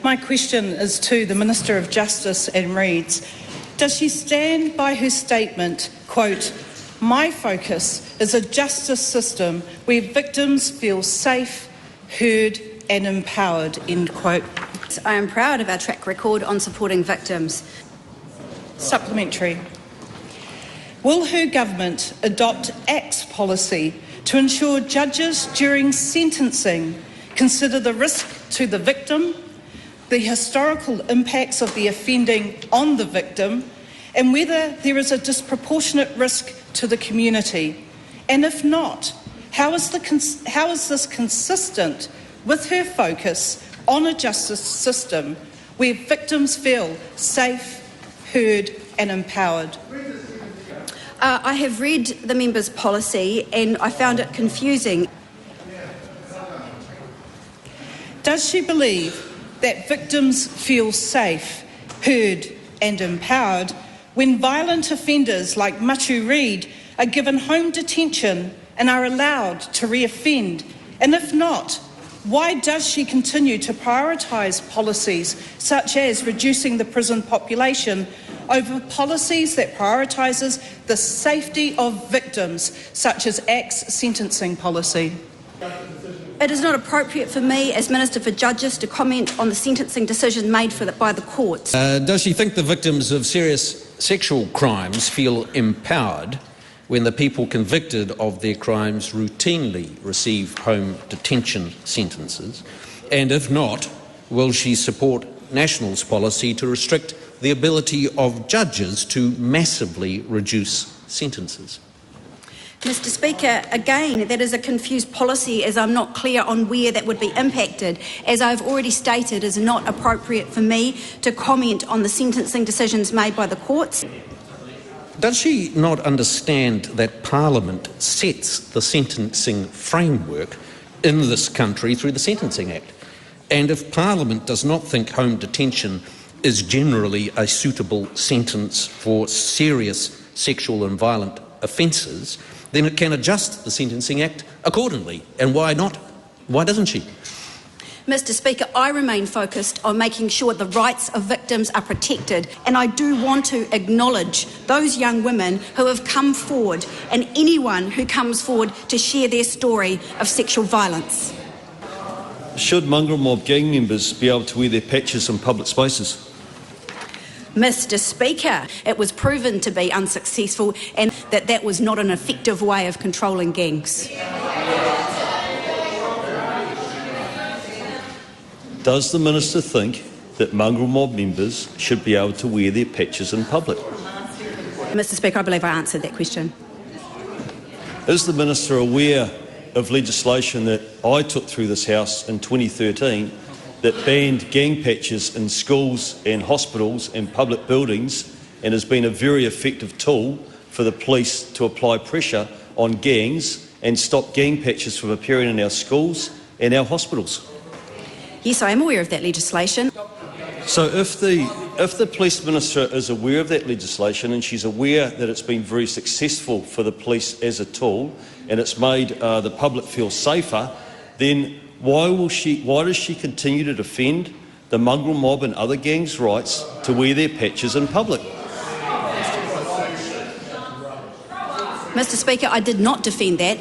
My question is to the Minister of Justice and reads, does she stand by her statement, quote, "My focus is a justice system where victims feel safe, heard and empowered," end quote? I am proud of our track record on supporting victims. Supplementary. Will her government adopt ACT's policy to ensure judges during sentencing consider the risk to the victim, the historical impacts of the offending on the victim, and whether there is a disproportionate risk to the community? And if not, how is this consistent with her focus on a justice system where victims feel safe, heard and empowered? I have read the member's policy and I found it confusing. Does she believe that victims feel safe, heard and empowered when violent offenders like Matu Reid are given home detention and are allowed to reoffend? And if not, why does she continue to prioritise policies such as reducing the prison population over policies that prioritises the safety of victims, such as ACT's sentencing policy? It is not appropriate for me as Minister for Justice to comment on the sentencing decision made by the courts. Does she think the victims of serious sexual crimes feel empowered when the people convicted of their crimes routinely receive home detention sentences? And if not, will she support National's policy to restrict the ability of judges to massively reduce sentences? Mr Speaker, again, that is a confused policy as I'm not clear on where that would be impacted. As I've already stated, it is not appropriate for me to comment on the sentencing decisions made by the courts. Does she not understand that Parliament sets the sentencing framework in this country through the Sentencing Act? And if Parliament does not think home detention is generally a suitable sentence for serious sexual and violent offences, then it can adjust the Sentencing Act accordingly. And why not? Why doesn't she? Mr Speaker, I remain focused on making sure the rights of victims are protected, and I do want to acknowledge those young women who have come forward and anyone who comes forward to share their story of sexual violence. Should mongrel mob gang members be able to wear their patches in public spaces? Mr Speaker, it was proven to be unsuccessful and that was not an effective way of controlling gangs. Does the Minister think that mongrel mob members should be able to wear their patches in public? Mr Speaker, I believe I answered that question. Is the Minister aware of legislation that I took through this House in 2013 that banned gang patches in schools and hospitals and public buildings, and has been a very effective tool for the police to apply pressure on gangs and stop gang patches from appearing in our schools and our hospitals? Yes, I am aware of that legislation. So if the Police Minister is aware of that legislation and she's aware that it's been very successful for the police as a tool and it's made the public feel safer, then why does she continue to defend the mongrel mob and other gangs' rights to wear their patches in public? Mr Speaker, I did not defend that.